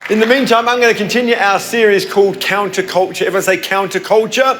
In the meantime, I'm going to continue our series called Counterculture. Everyone say counterculture.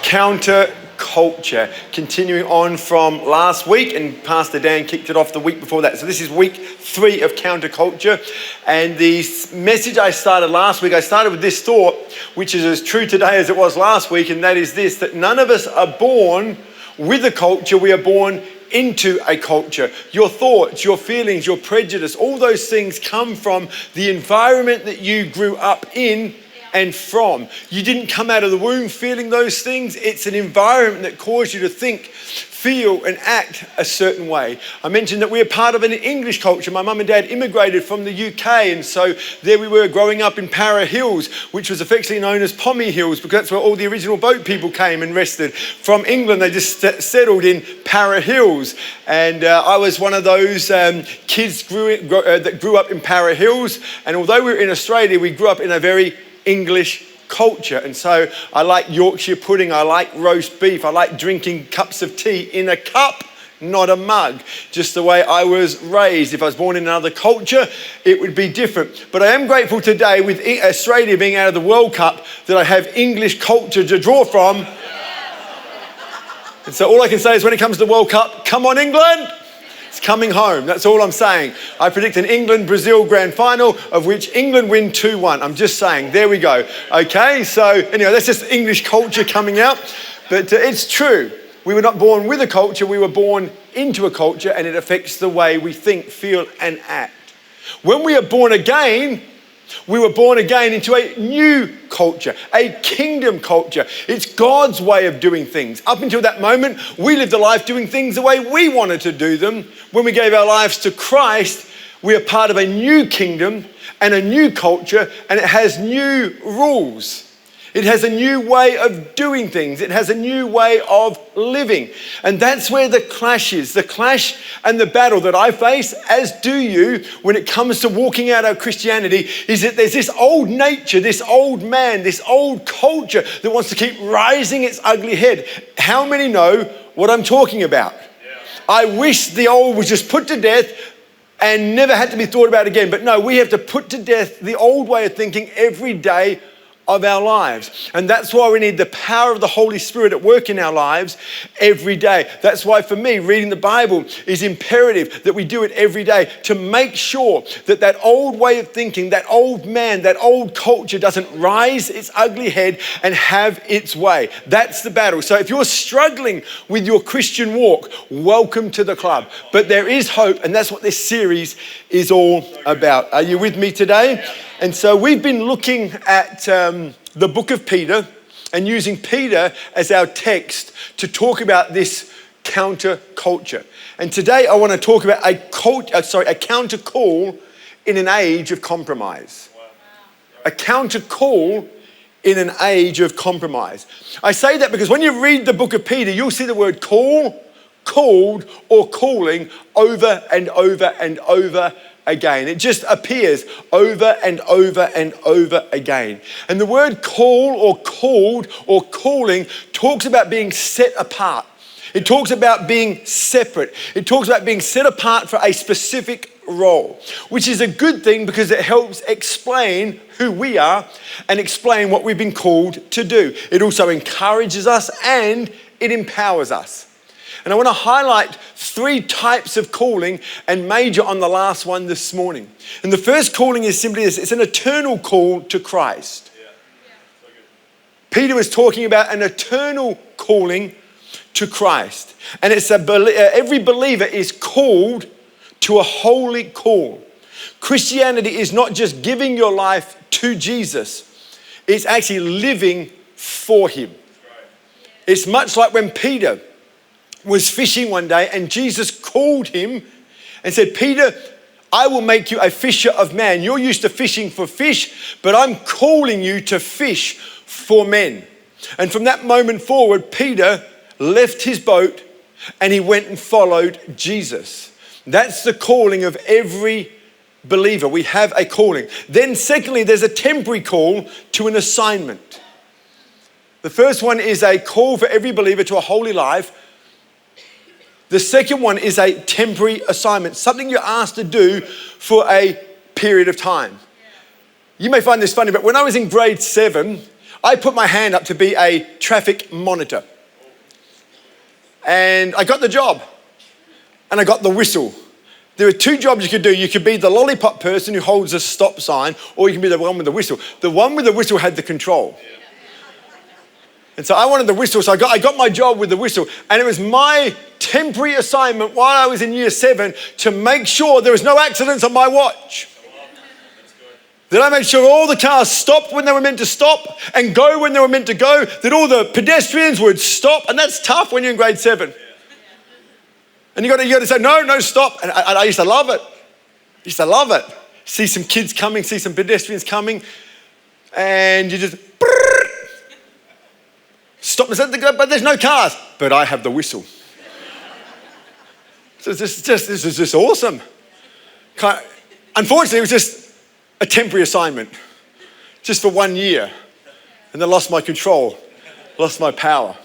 Counterculture. Continuing on from last week, and Pastor Dan kicked it off the week before that. So this is week 3 of Counterculture. And the message I started last week, I started with this thought, which is as true today as it was last week, and that is this, that none of us are born with a culture, we are born into a culture. Your thoughts, your feelings, your prejudice, all those things come from the environment that you grew up in and from. You didn't come out of the womb feeling those things. It's an environment that caused you to think, feel and act a certain way. I mentioned that we're part of an English culture. My mum and dad immigrated from the UK, and so there we were growing up in Para Hills, which was affectionately known as Pommy Hills, because that's where all the original boat people came and rested. From England, they just settled in Para Hills, and I was one of those kids that grew up in Para Hills, and although we were in Australia, we grew up in a very English culture. And so I like Yorkshire pudding, I like roast beef, I like drinking cups of tea in a cup, not a mug, just the way I was raised. If I was born in another culture, it would be different. But I am grateful today, with Australia being out of the World Cup, that I have English culture to draw from. And so all I can say is, when it comes to the World Cup, come on England! It's coming home. That's all I'm saying. I predict an England-Brazil grand final, of which England win 2-1. I'm just saying. There we go. Okay, so anyway, that's just English culture coming out. But it's true. We were not born with a culture. We were born into a culture, and it affects the way we think, feel, and act. When we are born again, we were born again into a new culture, a kingdom culture. It's God's way of doing things. Up until that moment, we lived a life doing things the way we wanted to do them. When we gave our lives to Christ, we are part of a new kingdom and a new culture, and it has new rules. It has a new way of doing things. It has a new way of living. And that's where the clash is. The clash and the battle that I face, as do you, when it comes to walking out our Christianity, is that there's this old nature, this old man, this old culture that wants to keep rising its ugly head. How many know what I'm talking about? Yeah. I wish the old was just put to death and never had to be thought about again. But no, we have to put to death the old way of thinking every day of our lives. And that's why we need the power of the Holy Spirit at work in our lives every day. That's why for me, reading the Bible is imperative, that we do it every day to make sure that that old way of thinking, that old man, that old culture doesn't rise its ugly head and have its way. That's the battle. So if you're struggling with your Christian walk, welcome to the club. But there is hope, and that's what this series is all about. Are you with me today? And so we've been looking at the book of Peter and using Peter as our text to talk about this counterculture. And today I want to talk about a counter call in an age of compromise. A counter call in an age of compromise. I say that because when you read the book of Peter, you'll see the word call, called, or calling over and over and over again. It just appears over and over and over again. And the word call or called or calling talks about being set apart. It talks about being separate. It talks about being set apart for a specific role, which is a good thing because it helps explain who we are and explain what we've been called to do. It also encourages us and it empowers us. And I want to highlight 3 types of calling and major on the last one this morning. And the first calling is simply this: it's an eternal call to Christ. Peter was talking about an eternal calling to Christ. And it's every believer is called to a holy call. Christianity is not just giving your life to Jesus, it's actually living for him. It's much like when Peter was fishing one day and Jesus called him and said, Peter, I will make you a fisher of man. You're used to fishing for fish, but I'm calling you to fish for men. And from that moment forward, Peter left his boat and he went and followed Jesus. That's the calling of every believer. We have a calling. Then secondly, there's a temporary call to an assignment. The first one is a call for every believer to a holy life. The second one is a temporary assignment, something you're asked to do for a period of time. You may find this funny, but when I was in grade 7, I put my hand up to be a traffic monitor. And I got the job. And I got the whistle. There were 2 jobs you could do. You could be the lollipop person who holds a stop sign, or you can be the one with the whistle. The one with the whistle had the control. And so I wanted the whistle, so I got my job with the whistle. And it was my temporary assignment while I was in year 7 to make sure there was no accidents on my watch. That I made sure all the cars stopped when they were meant to stop and go when they were meant to go, that all the pedestrians would stop. And that's tough when you're in grade 7. And you got to say, no, stop. And I used to love it. See some kids coming, see some pedestrians coming, and you just stop. But there's no cars. But I have the whistle. So this is just awesome. Unfortunately, it was just a temporary assignment, just for 1 year. And then lost my control, lost my power.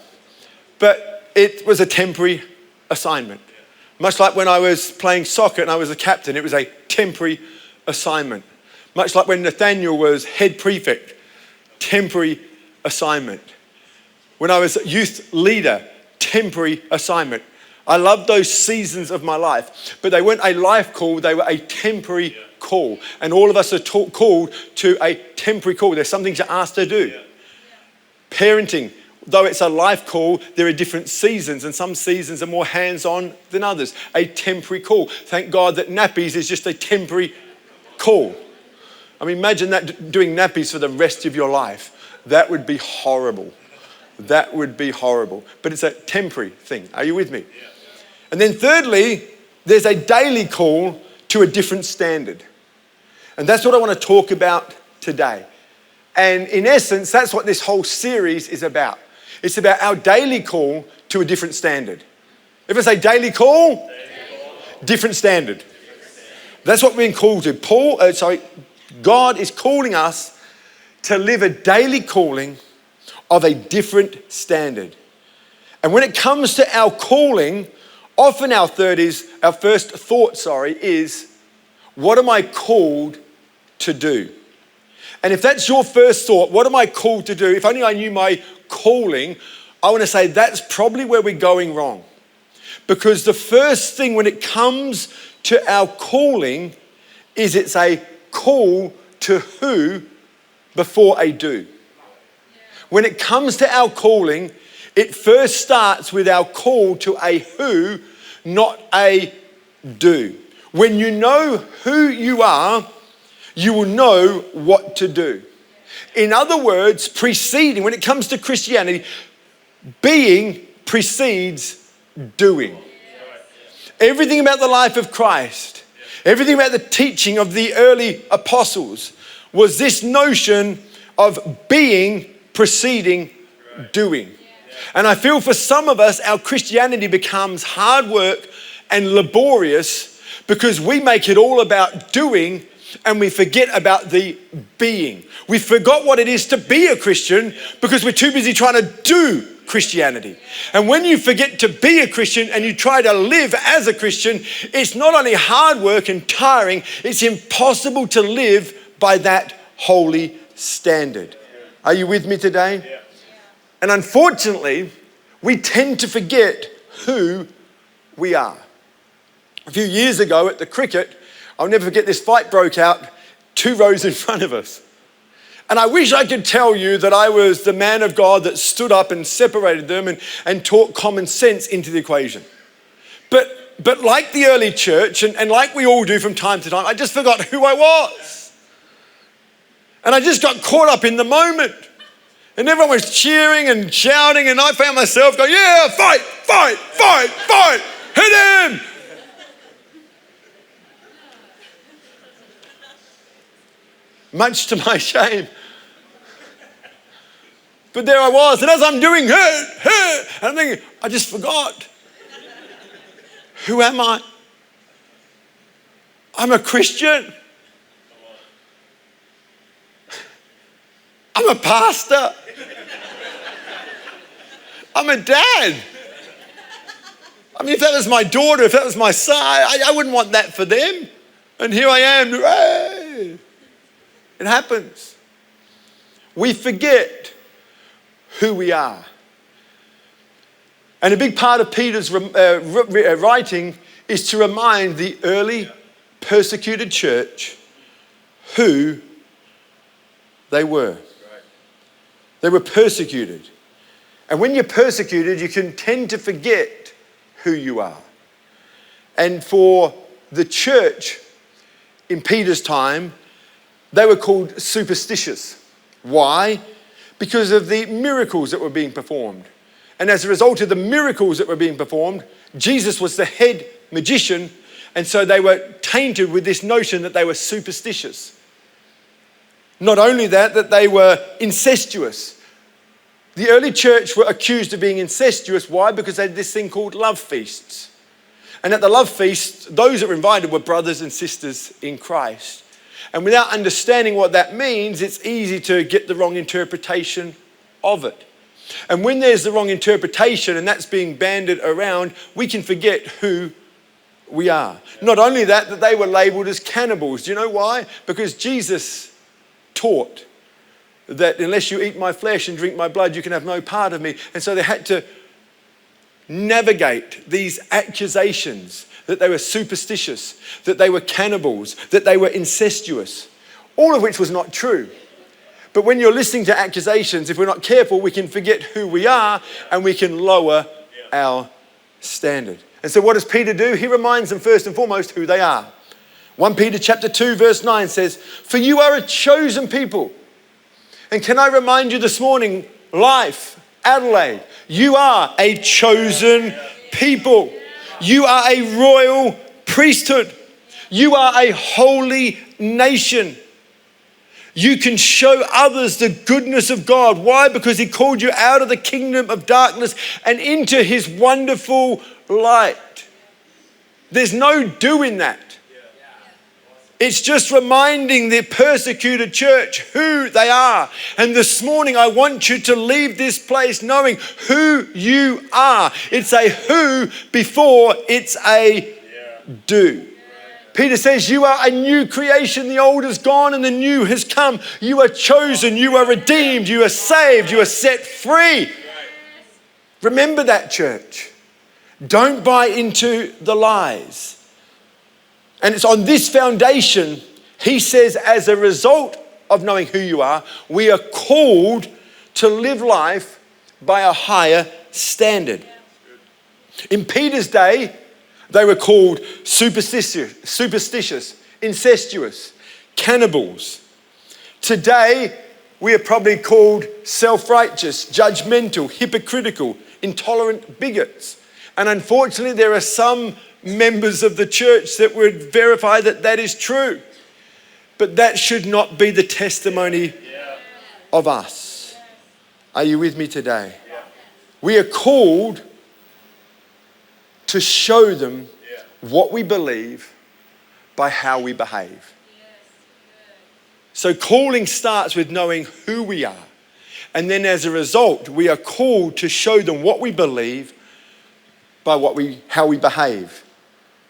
But it was a temporary assignment. Much like when I was playing soccer and I was a captain, it was a temporary assignment. Much like when Nathaniel was head prefect, temporary assignment. When I was youth leader, temporary assignment. I loved those seasons of my life, but they weren't a life call, they were a temporary call. And all of us are called to a temporary call. There's some things you're asked to do. Parenting. Though it's a life call, there are different seasons, and some seasons are more hands-on than others. A temporary call. Thank God that nappies is just a temporary call. I mean, imagine that, doing nappies for the rest of your life. That would be horrible. That would be horrible. But it's a temporary thing. Are you with me? Yeah. And then thirdly, there's a daily call to a different standard. And that's what I want to talk about today. And in essence, that's what this whole series is about. It's about our daily call to a different standard. If I say daily call, different standard. That's what we're being called to. God is calling us to live a daily calling of a different standard. And when it comes to our calling, often our first thought is, what am I called to do? And if that's your first thought, what am I called to do? If only I knew my calling, I want to say that's probably where we're going wrong. Because the first thing when it comes to our calling is it's a call to who before a do. When it comes to our calling, it first starts with our call to a who, not a do. When you know who you are, you will know what to do. In other words, preceding, when it comes to Christianity, being precedes doing. Everything about the life of Christ, everything about the teaching of the early apostles was this notion of being preceding doing. And I feel for some of us, our Christianity becomes hard work and laborious because we make it all about doing and we forget about the being. We forgot what it is to be a Christian because we're too busy trying to do Christianity. And when you forget to be a Christian and you try to live as a Christian, it's not only hard work and tiring, it's impossible to live by that holy standard. Are you with me today? Yeah. And unfortunately, we tend to forget who we are. A few years ago at the cricket, I'll never forget, this fight broke out 2 rows in front of us. And I wish I could tell you that I was the man of God that stood up and separated them and taught common sense into the equation. But like the early church, and like we all do from time to time, I just forgot who I was. And I just got caught up in the moment. And everyone was cheering and shouting, and I found myself going, yeah, fight, fight, fight, fight, hit him. Much to my shame. But there I was, and as I'm doing hit, and I'm thinking, I just forgot. Who am I? I'm a Christian. I'm a pastor. I'm a dad. I mean, if that was my daughter, if that was my son, I wouldn't want that for them. And here I am. Hooray. It happens. We forget who we are. And a big part of Peter's writing is to remind the early persecuted church who they were. They were persecuted. And when you're persecuted, you can tend to forget who you are. And for the church in Peter's time, they were called superstitious. Why? Because of the miracles that were being performed. And as a result of the miracles that were being performed, Jesus was the head magician, and so they were tainted with this notion that they were superstitious. Not only that they were incestuous. The early church were accused of being incestuous. Why? Because they had this thing called love feasts. And at the love feasts, those that were invited were brothers and sisters in Christ. And without understanding what that means, it's easy to get the wrong interpretation of it. And when there's the wrong interpretation and that's being banded around, we can forget who we are. Not only that they were labeled as cannibals. Do you know why? Because Jesus taught that unless you eat my flesh and drink my blood, you can have no part of me. And so they had to navigate these accusations that they were superstitious, that they were cannibals, that they were incestuous, all of which was not true. But when you're listening to accusations, if we're not careful, we can forget who we are and we can lower our standard. And so what does Peter do? He reminds them first and foremost who they are. 1 Peter chapter 2 verse 9 says, "For you are a chosen people." And can I remind you this morning, Life, Adelaide, you are a chosen people. You are a royal priesthood. You are a holy nation. You can show others the goodness of God. Why? Because he called you out of the kingdom of darkness and into his wonderful light. There's no do in that. It's just reminding the persecuted church who they are. And this morning, I want you to leave this place knowing who you are. It's a who before it's a do. Peter says, you are a new creation. The old is gone and the new has come. You are chosen. You are redeemed. You are saved. You are set free. Remember that, church. Don't buy into the lies. And it's on this foundation, he says, as a result of knowing who you are, we are called to live life by a higher standard. In Peter's day, they were called superstitious, incestuous, cannibals. Today, we are probably called self-righteous, judgmental, hypocritical, intolerant bigots. And unfortunately, there are some members of the church that would verify that that is true. But that should not be the testimony of us. Are you with me today? We are called to show them what we believe by how we behave. So calling starts with knowing who we are. And then as a result, we are called to show them what we believe by how we behave.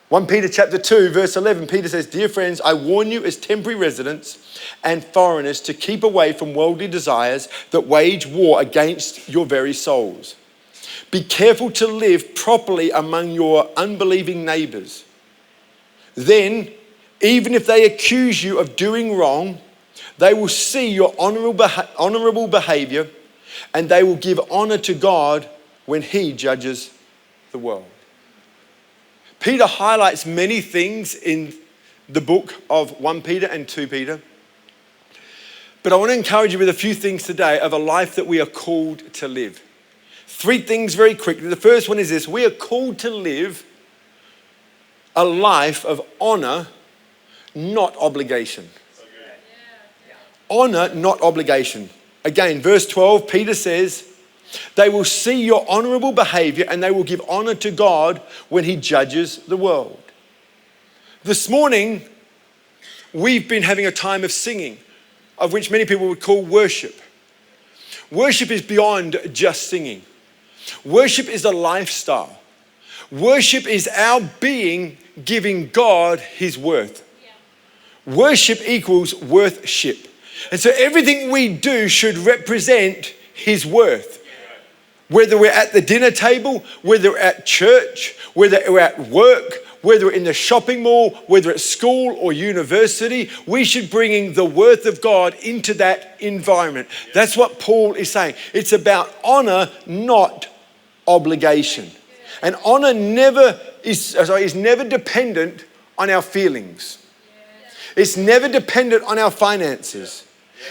1 Peter chapter 2 verse 11, Peter says, "Dear friends, I warn you as temporary residents and foreigners to keep away from worldly desires that wage war against your very souls. Be careful to live properly among your unbelieving neighbors. Then, even if they accuse you of doing wrong, they will see your honorable behavior and they will give honor to God when he judges the world." Peter highlights many things in the book of 1 Peter and 2 Peter. But I want to encourage you with a few things today of a life that we are called to live. 3 things very quickly. The first one is this: we are called to live a life of honor, not obligation. Honor, not obligation. Again, verse 12, Peter says, they will see your honorable behavior and they will give honor to God when he judges the world. This morning, we've been having a time of singing, of which many people would call worship. Worship is beyond just singing. Worship is a lifestyle. Worship is our being giving God his worth. Worship equals worthship. And so everything we do should represent his worth. Whether we're at the dinner table, whether we're at church, whether we're at work, whether we're in the shopping mall, whether it's school or university, we should bring in the worth of God into that environment. That's what Paul is saying. It's about honor, not obligation. And honor is never dependent on our feelings. It's never dependent on our finances.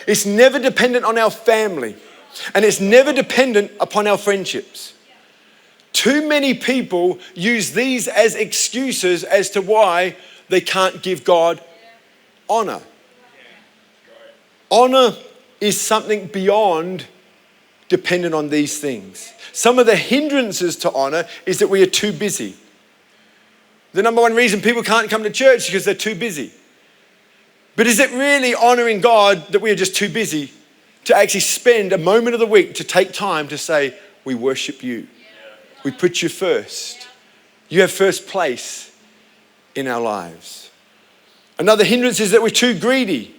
It's never dependent on our family. And it's never dependent upon our friendships. Too many people use these as excuses as to why they can't give God honor. Honor is something beyond dependent on these things. Some of the hindrances to honor is that we are too busy. The number one reason people can't come to church is because they're too busy. But is it really honoring God that we are just too busy to actually spend a moment of the week to take time to say, we worship you. We put you first. You have first place in our lives. Another hindrance is that we're too greedy,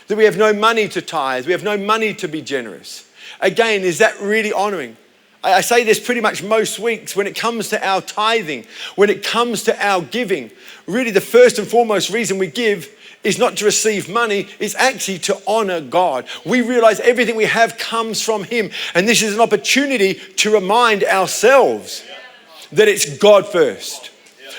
that we have no money to tithe, we have no money to be generous. Again, is that really honoring? I say this pretty much most weeks when it comes to our tithing, when it comes to our giving. Really the first and foremost reason we give is not to receive money, it's actually to honor God. We realize everything we have comes from him. And this is an opportunity to remind ourselves that it's God first.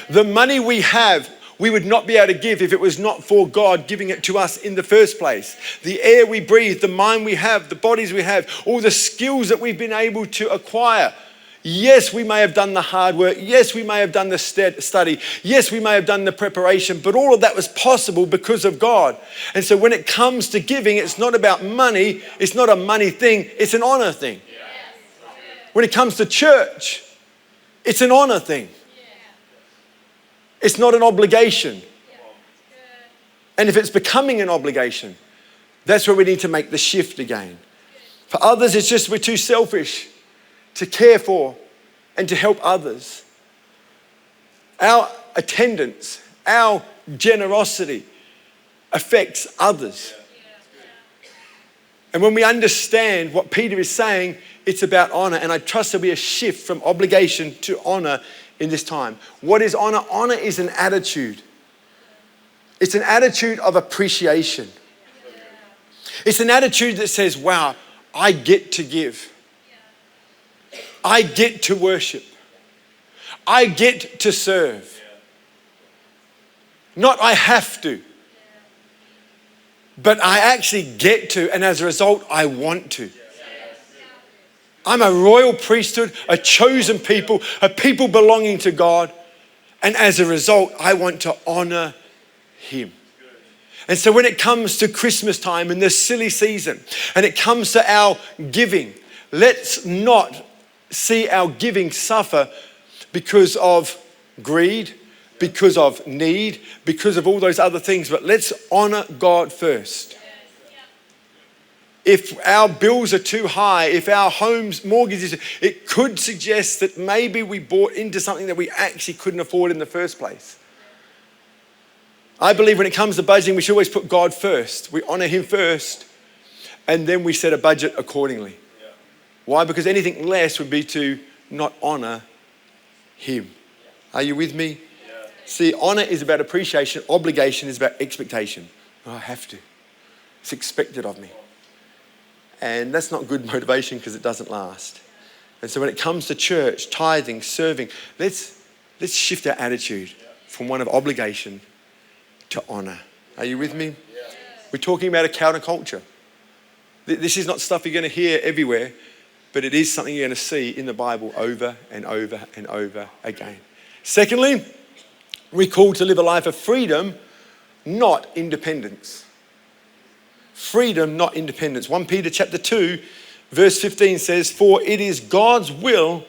The money we have, we would not be able to give if it was not for God giving it to us in the first place. The air we breathe, the mind we have, the bodies we have, all the skills that we've been able to acquire. Yes, we may have done the hard work. Yes, we may have done the study. Yes, we may have done the preparation, but all of that was possible because of God. And so when it comes to giving, it's not about money. It's not a money thing. It's an honor thing. When it comes to church, it's an honor thing. It's not an obligation. And if it's becoming an obligation, that's where we need to make the shift again. For others, it's just we're too selfish to care for and to help others. Our attendance, our generosity affects others. And when we understand what Peter is saying, it's about honor. And I trust there'll be a shift from obligation to honor in this time. What is honor? Honor is an attitude. It's an attitude of appreciation. It's an attitude that says, wow, I get to give. I get to worship. I get to serve. Not I have to. But I actually get to, and as a result, I want to. I'm a royal priesthood, a chosen people, a people belonging to God. And as a result, I want to honor him. And so when it comes to Christmas time and this silly season, and it comes to our giving, let's not see our giving suffer because of greed, because of need, because of all those other things. But let's honor God first. If our bills are too high, if our home's mortgages, it could suggest that maybe we bought into something that we actually couldn't afford in the first place. I believe when it comes to budgeting, we should always put God first. We honor him first, and then we set a budget accordingly. Why? Because anything less would be to not honor him. Are you with me? Yeah. See, honor is about appreciation. Obligation is about expectation. Oh, I have to. It's expected of me. And that's not good motivation because it doesn't last. And so when it comes to church, tithing, serving, let's shift our attitude from one of obligation to honor. Are you with me? Yeah. We're talking about a counterculture. This is not stuff you're going to hear everywhere. But it is something you're going to see in the Bible over and over and over again. Secondly, we're called to live a life of freedom, not independence. Freedom, not independence. 1 Peter chapter 2, verse 15 says, "For it is God's will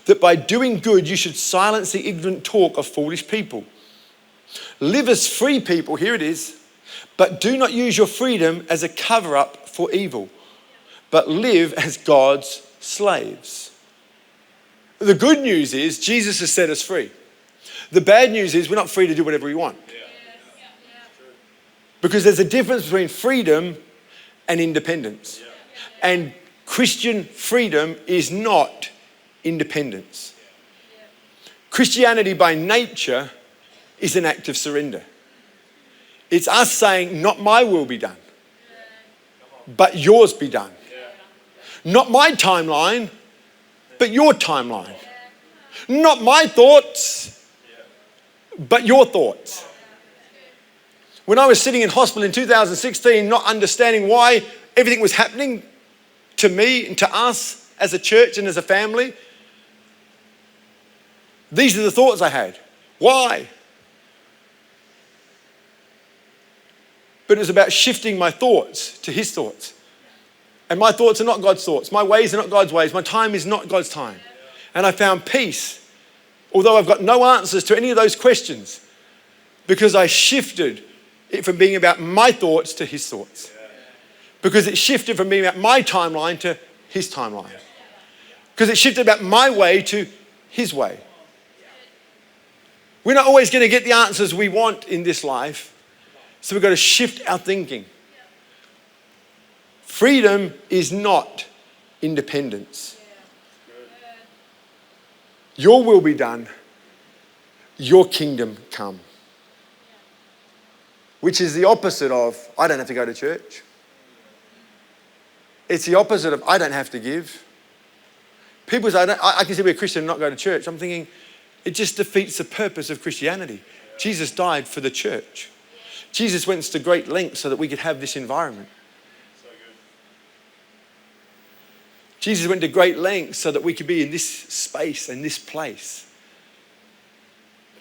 that by doing good you should silence the ignorant talk of foolish people. Live as free people," here it is, "but do not use your freedom as a cover-up for evil, but live as God's slaves." The good news is Jesus has set us free. The bad news is we're not free to do whatever we want. Because there's a difference between freedom and independence. And Christian freedom is not independence. Christianity by nature is an act of surrender. It's us saying, not my will be done, but yours be done. Not my timeline, but your timeline. Not my thoughts, but your thoughts. When I was sitting in hospital in 2016, not understanding why everything was happening to me and to us as a church and as a family, these are the thoughts I had. Why? But it was about shifting my thoughts to his thoughts. And my thoughts are not God's thoughts. My ways are not God's ways. My time is not God's time. And I found peace, although I've got no answers to any of those questions, because I shifted it from being about my thoughts to his thoughts. Because it shifted from being about my timeline to his timeline. Because it shifted about my way to his way. We're not always going to get the answers we want in this life, so we've got to shift our thinking. Freedom is not independence. Your will be done, your kingdom come. Which is the opposite of, I don't have to go to church. It's the opposite of, I don't have to give. People say, I can be a Christian and not go to church. I'm thinking, it just defeats the purpose of Christianity. Jesus died for the church. Jesus went to great lengths so that we could have this environment. Jesus went to great lengths so that we could be in this space and this place.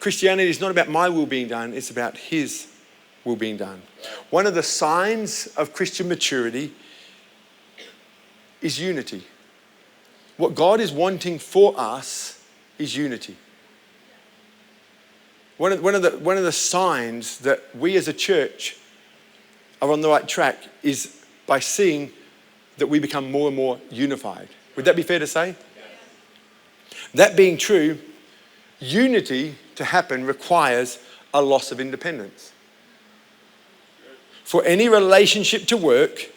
Christianity is not about my will being done, it's about his will being done. One of the signs of Christian maturity is unity. What God is wanting for us is unity. One of the signs that we as a church are on the right track is by seeing that we become more and more unified. Would that be fair to say? That being true, unity to happen requires a loss of independence. For any relationship to work,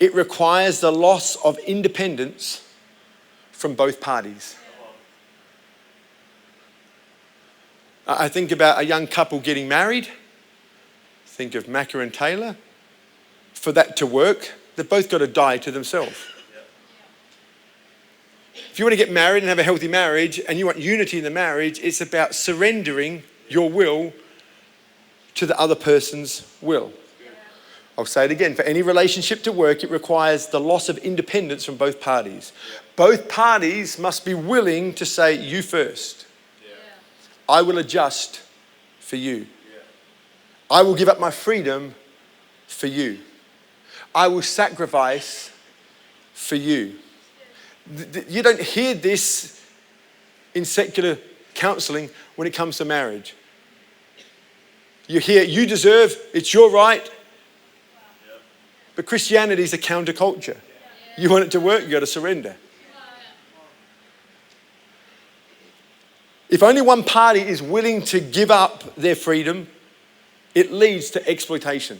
it requires the loss of independence from both parties. I think about a young couple getting married. Think of Macca and Taylor. For that to work, they've both got to die to themselves. If you want to get married and have a healthy marriage and you want unity in the marriage, it's about surrendering your will to the other person's will. I'll say it again. For any relationship to work, it requires the loss of independence from both parties. Both parties must be willing to say, you first. I will adjust for you. I will give up my freedom for you. I will sacrifice for you. You don't hear this in secular counseling when it comes to marriage. You hear, you deserve, it's your right. But Christianity is a counterculture. You want it to work, you got to surrender. If only one party is willing to give up their freedom, it leads to exploitation.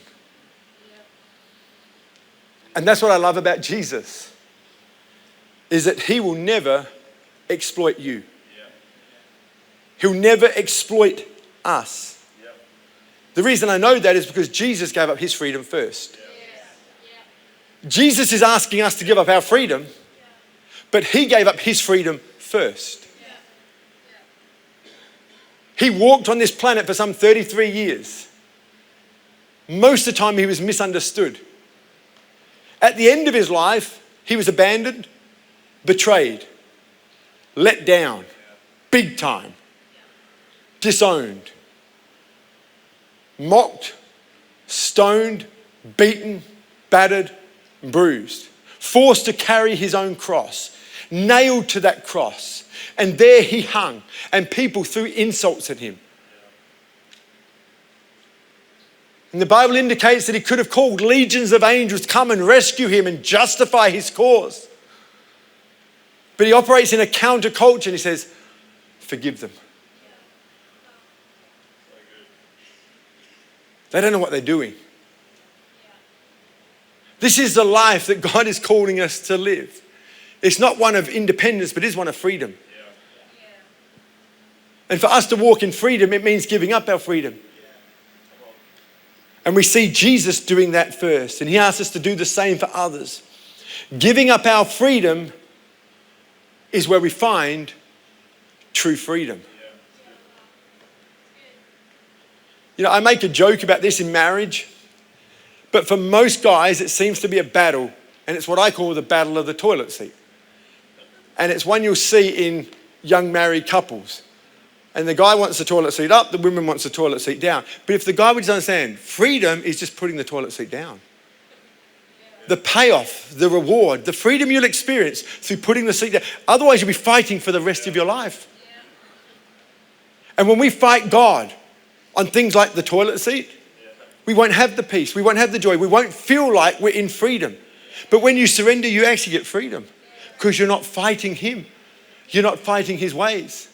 And that's what I love about Jesus, is that he will never exploit you. He'll never exploit us. The reason I know that is because Jesus gave up his freedom first. Jesus is asking us to give up our freedom, but he gave up his freedom first. He walked on this planet for some 33 years. Most of the time he was misunderstood. At the end of his life, he was abandoned, betrayed, let down, big time, disowned, mocked, stoned, beaten, battered, bruised, forced to carry his own cross, nailed to that cross. And there he hung, and people threw insults at him. And the Bible indicates that he could have called legions of angels to come and rescue him and justify his cause. But he operates in a counterculture and he says, forgive them. They don't know what they're doing. This is the life that God is calling us to live. It's not one of independence, but it is one of freedom. And for us to walk in freedom, it means giving up our freedom. And we see Jesus doing that first, and he asks us to do the same for others. Giving up our freedom is where we find true freedom. You know, I make a joke about this in marriage, but for most guys, it seems to be a battle, and it's what I call the battle of the toilet seat. And it's one you'll see in young married couples. And the guy wants the toilet seat up, the woman wants the toilet seat down. But if the guy would just understand, freedom is just putting the toilet seat down. The payoff, the reward, the freedom you'll experience through putting the seat down. Otherwise, you'll be fighting for the rest of your life. And when we fight God on things like the toilet seat, we won't have the peace, we won't have the joy, we won't feel like we're in freedom. But when you surrender, you actually get freedom because you're not fighting him. You're not fighting his ways.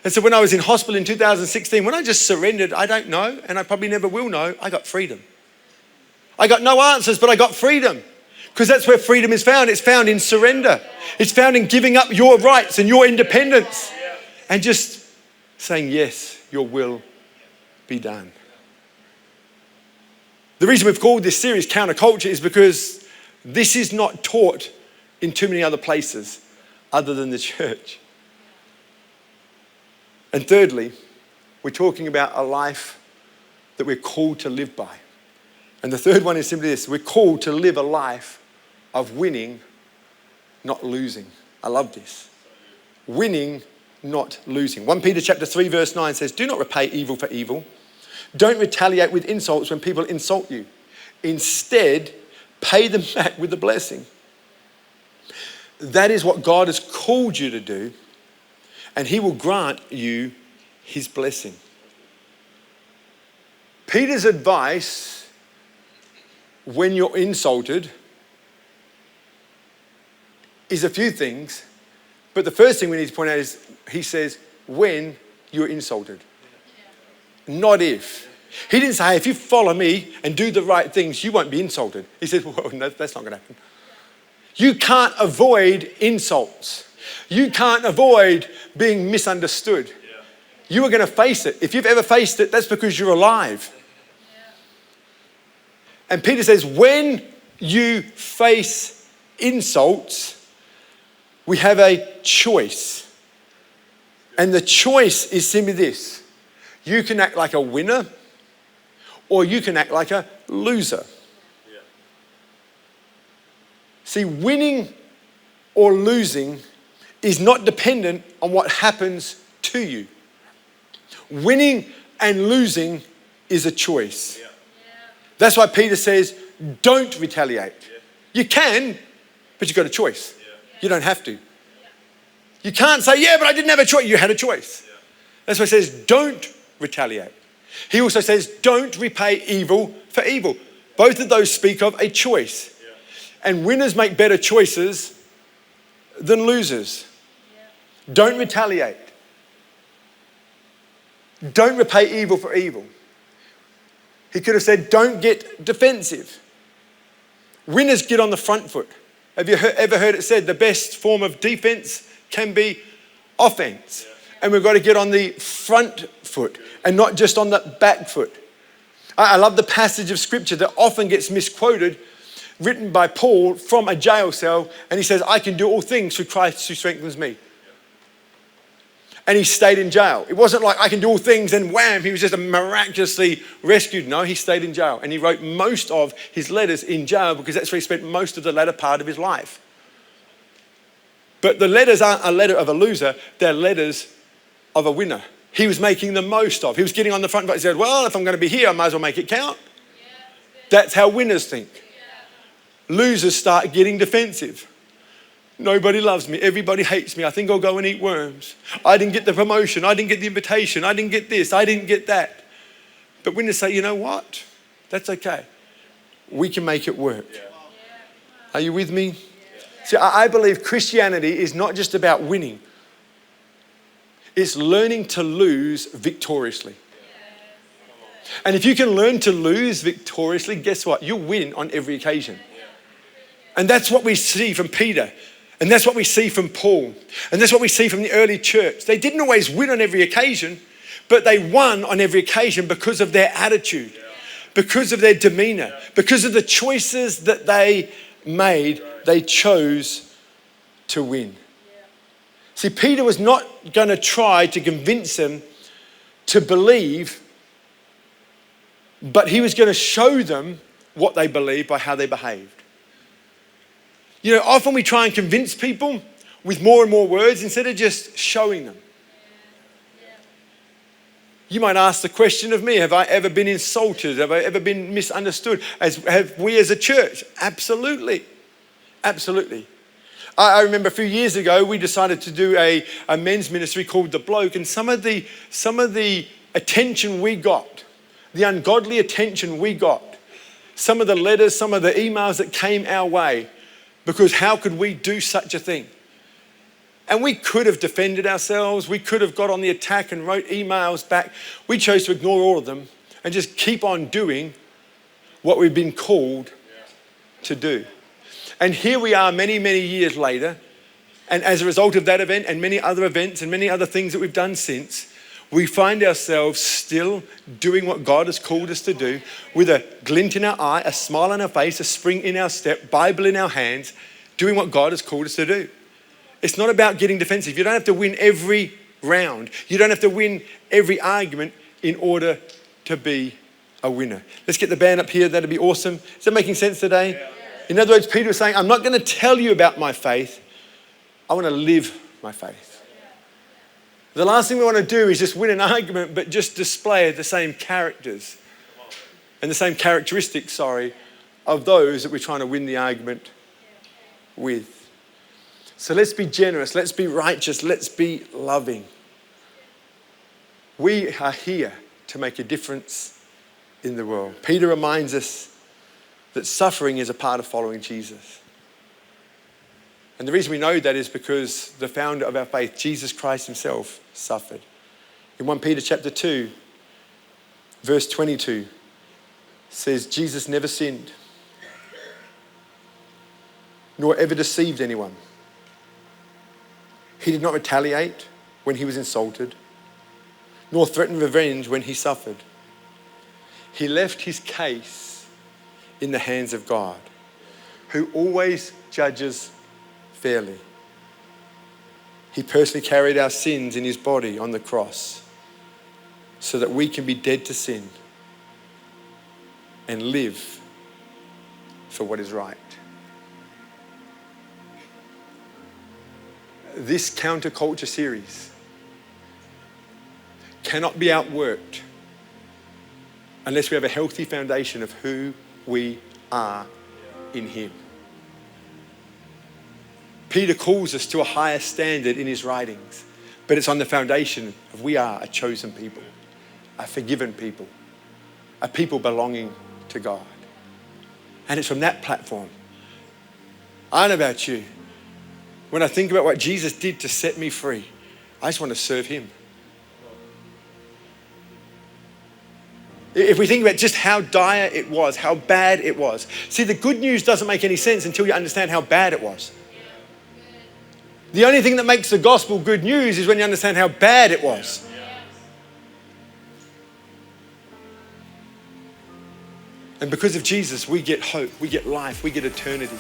And so when I was in hospital in 2016, when I just surrendered, I don't know, and I probably never will know, I got freedom. I got no answers, but I got freedom. Because that's where freedom is found. It's found in surrender. It's found in giving up your rights and your independence. And just saying, yes, your will be done. The reason we've called this series Counterculture is because this is not taught in too many other places other than the church. And thirdly, we're talking about a life that we're called to live by. And the third one is simply this: we're called to live a life of winning, not losing. I love this. Winning, not losing. 1 Peter chapter 3 verse 9 says, do not repay evil for evil. Don't retaliate with insults when people insult you. Instead, pay them back with a blessing. That is what God has called you to do, and he will grant you his blessing. Peter's advice when you're insulted is a few things, but the first thing we need to point out is he says, when you're insulted, not if. He didn't say, hey, if you follow me and do the right things, you won't be insulted. He said, well, no, that's not going to happen. You can't avoid insults. You can't avoid being misunderstood. You are going to face it. If you've ever faced it, that's because you're alive. And Peter says, when you face insults, we have a choice. And the choice is simply this: you can act like a winner, or you can act like a loser. See, winning or losing is not dependent on what happens to you. Winning and losing is a choice. That's why Peter says, don't retaliate. You can, but you've got a choice. You don't have to. You can't say, yeah, but I didn't have a choice. You had a choice. That's why he says, don't retaliate. He also says, don't repay evil for evil. Both of those speak of a choice. And winners make better choices than losers. Don't retaliate. Don't repay evil for evil. He could have said, don't get defensive. Winners get on the front foot. Have you ever heard it said the best form of defense can be offense? And we've got to get on the front foot and not just on the back foot. I love the passage of scripture that often gets misquoted, written by Paul from a jail cell, and he says, I can do all things through Christ who strengthens me. And he stayed in jail. It wasn't like I can do all things and wham, he was just miraculously rescued. No, he stayed in jail, and he wrote most of his letters in jail because that's where he spent most of the latter part of his life. But the letters aren't a letter of a loser, they're letters of a winner. He was making the most of. He was getting on the front foot. He said, well, if I'm going to be here, I might as well make it count. That's how winners think. Losers start getting defensive. Nobody loves me. Everybody hates me. I think I'll go and eat worms. I didn't get the promotion. I didn't get the invitation. I didn't get this. I didn't get that. But winners say, you know what? That's okay. We can make it work. Are you with me? See, I believe Christianity is not just about winning. It's learning to lose victoriously. And if you can learn to lose victoriously, guess what? You'll win on every occasion. And that's what we see from Peter. And that's what we see from Paul. And that's what we see from the early church. They didn't always win on every occasion, but they won on every occasion because of their attitude, because of their demeanor, because of the choices that they made. They chose to win. See, Peter was not going to try to convince them to believe, but he was going to show them what they believed by how they behaved. You know, often we try and convince people with more and more words instead of just showing them. You might ask the question of me, have I ever been insulted? Have I ever been misunderstood? Have we as a church? Absolutely. Absolutely. I remember a few years ago, we decided to do a men's ministry called The Bloke, and some of the attention we got, the ungodly attention we got, some of the letters, some of the emails that came our way, because how could we do such a thing? And we could have defended ourselves. We could have got on the attack and wrote emails back. We chose to ignore all of them and just keep on doing what we've been called to do. And here we are many, many years later. And as a result of that event and many other events and many other things that we've done since, we find ourselves still doing what God has called us to do with a glint in our eye, a smile on our face, a spring in our step, Bible in our hands, doing what God has called us to do. It's not about getting defensive. You don't have to win every round. You don't have to win every argument in order to be a winner. Let's get the band up here. That'd be awesome. Is that making sense today? Yeah. In other words, Peter was saying, I'm not going to tell you about my faith. I want to live my faith. The last thing we want to do is just win an argument, but just display the same characters and the same characteristics, of those that we're trying to win the argument with. So let's be generous, let's be righteous, let's be loving. We are here to make a difference in the world. Peter reminds us that suffering is a part of following Jesus. And the reason we know that is because the founder of our faith, Jesus Christ himself, suffered. In 1 Peter chapter 2, verse 22, says, Jesus never sinned, nor ever deceived anyone. He did not retaliate when he was insulted, nor threaten revenge when he suffered. He left his case in the hands of God, who always judges fairly. He personally carried our sins in his body on the cross so that we can be dead to sin and live for what is right. This counterculture series cannot be outworked unless we have a healthy foundation of who we are in him. Peter calls us to a higher standard in his writings, but it's on the foundation of we are a chosen people, a forgiven people, a people belonging to God. And it's from that platform. I don't know about you. When I think about what Jesus did to set me free, I just want to serve him. If we think about just how dire it was, how bad it was. See, the good news doesn't make any sense until you understand how bad it was. The only thing that makes the gospel good news is when you understand how bad it was. And because of Jesus, we get hope, we get life, we get eternity.